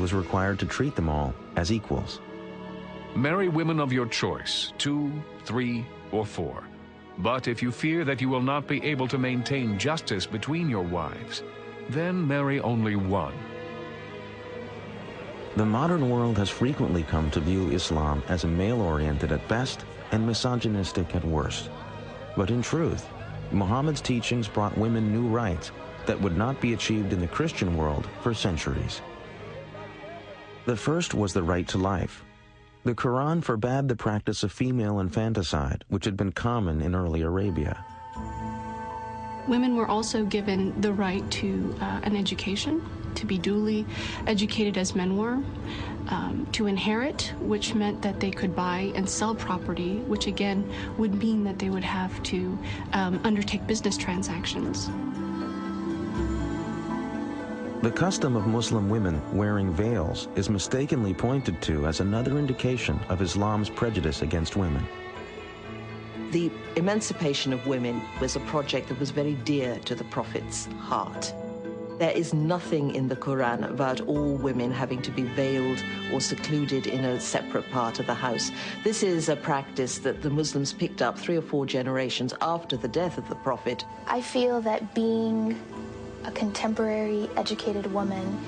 was required to treat them all as equals. Marry women of your choice, 2, 3, or 4. But if you fear that you will not be able to maintain justice between your wives, then marry only one. The modern world has frequently come to view Islam as male-oriented at best and misogynistic at worst. But in truth, Muhammad's teachings brought women new rights that would not be achieved in the Christian world for centuries. The first was the right to life. The Quran forbade the practice of female infanticide, which had been common in early Arabia. Women were also given the right to an education, to be duly educated as men were, to inherit, which meant that they could buy and sell property, which again would mean that they would have to undertake business transactions. The custom of Muslim women wearing veils is mistakenly pointed to as another indication of Islam's prejudice against women. The emancipation of women was a project that was very dear to the Prophet's heart. There is nothing in the Quran about all women having to be veiled or secluded in a separate part of the house. This is a practice that the Muslims picked up 3 or 4 generations after the death of the Prophet. I feel that being a contemporary educated woman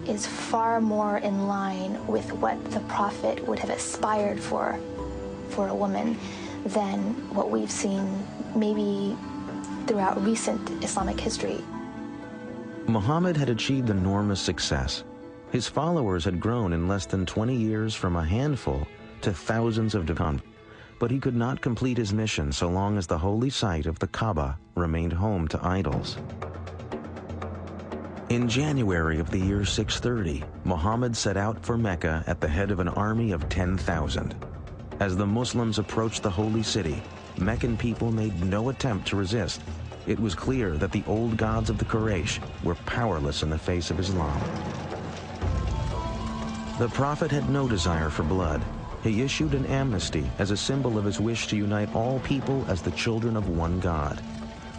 is far more in line with what the Prophet would have aspired for a woman than what we've seen maybe throughout recent Islamic history. Muhammad had achieved enormous success. His followers had grown in less than 20 years from a handful to thousands of converts. But he could not complete his mission so long as the holy site of the Kaaba remained home to idols. In January of the year 630, Muhammad set out for Mecca at the head of an army of 10,000. As the Muslims approached the holy city, Meccan people made no attempt to resist. It was clear that the old gods of the Quraysh were powerless in the face of Islam. The Prophet had no desire for blood. He issued an amnesty as a symbol of his wish to unite all people as the children of one God.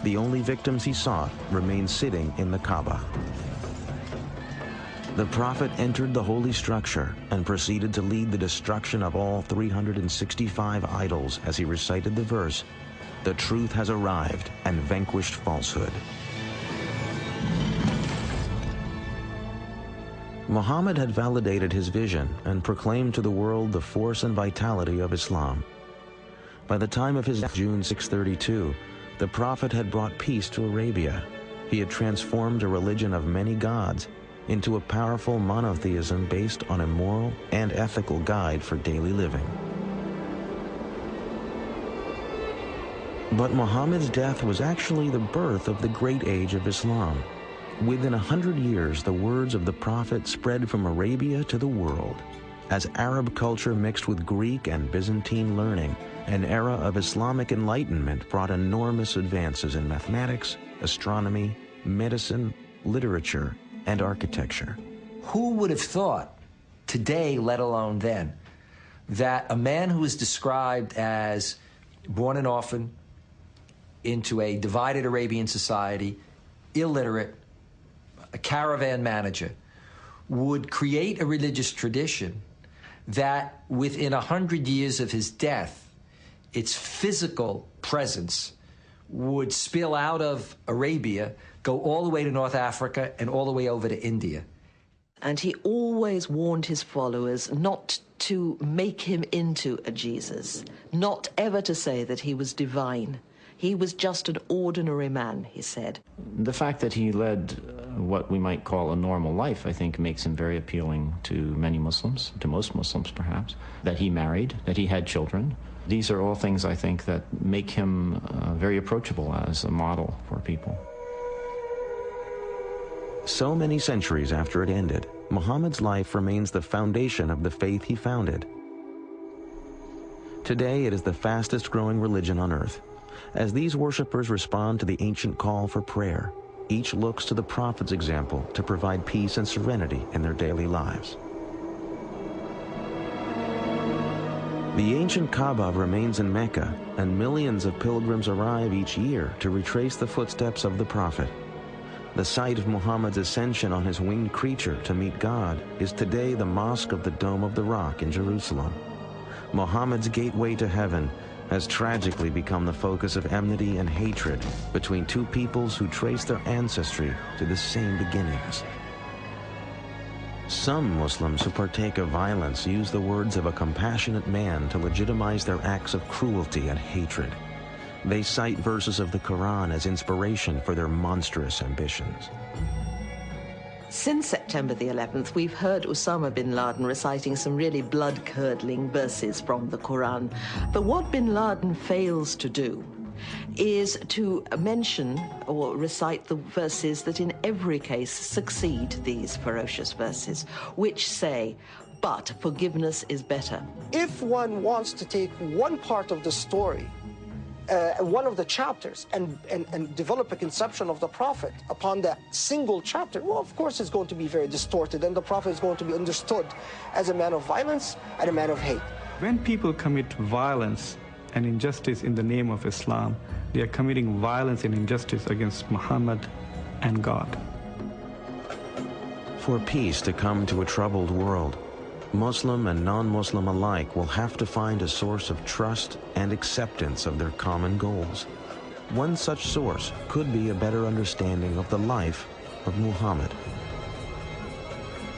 The only victims he sought remained sitting in the Kaaba. The Prophet entered the holy structure and proceeded to lead the destruction of all 365 idols as he recited the verse, "The truth has arrived and vanquished falsehood." Muhammad had validated his vision and proclaimed to the world the force and vitality of Islam. By the time of his death, June 632, the Prophet had brought peace to Arabia. He had transformed a religion of many gods into a powerful monotheism based on a moral and ethical guide for daily living. But Muhammad's death was actually the birth of the great age of Islam. Within 100 years, the words of the Prophet spread from Arabia to the world. As Arab culture mixed with Greek and Byzantine learning, an era of Islamic enlightenment brought enormous advances in mathematics, astronomy, medicine, literature, and architecture. Who would have thought today, let alone then, that a man who is described as born an orphan into a divided Arabian society, illiterate, a caravan manager, would create a religious tradition that within 100 years of his death, its physical presence would spill out of Arabia, go all the way to North Africa and all the way over to India. And he always warned his followers not to make him into a Jesus, not ever to say that he was divine. He was just an ordinary man, he said. The fact that he led what we might call a normal life, I think, makes him very appealing to many Muslims, to most Muslims perhaps. That he married, that he had children. These are all things, I think, that make him very approachable as a model for people. So many centuries after it ended, Muhammad's life remains the foundation of the faith he founded. Today, it is the fastest growing religion on earth. As these worshippers respond to the ancient call for prayer, each looks to the Prophet's example to provide peace and serenity in their daily lives. The ancient Kaaba remains in Mecca, and millions of pilgrims arrive each year to retrace the footsteps of the Prophet. The site of Muhammad's ascension on his winged creature to meet God is today the Mosque of the Dome of the Rock in Jerusalem. Muhammad's gateway to heaven has tragically become the focus of enmity and hatred between two peoples who trace their ancestry to the same beginnings. Some Muslims who partake of violence use the words of a compassionate man to legitimize their acts of cruelty and hatred. They cite verses of the Quran as inspiration for their monstrous ambitions. Since September the 11th, we've heard Osama bin Laden reciting some really blood-curdling verses from the Quran. But what bin Laden fails to do is to mention or recite the verses that in every case succeed these ferocious verses, which say, but forgiveness is better. If one wants to take one part of the story, one of the chapters, and develop a conception of the Prophet upon that single chapter, well, of course it's going to be very distorted, and the Prophet is going to be understood as a man of violence and a man of hate. When people commit violence and injustice in the name of Islam, they are committing violence and injustice against Muhammad and God. For peace to come to a troubled world, Muslim and non-Muslim alike will have to find a source of trust and acceptance of their common goals. One such source could be a better understanding of the life of Muhammad.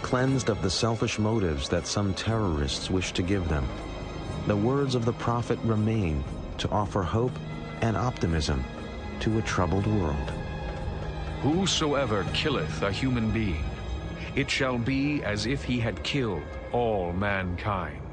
Cleansed of the selfish motives that some terrorists wish to give them, the words of the Prophet remain to offer hope and optimism to a troubled world. Whosoever killeth a human being, it shall be as if he had killed all mankind.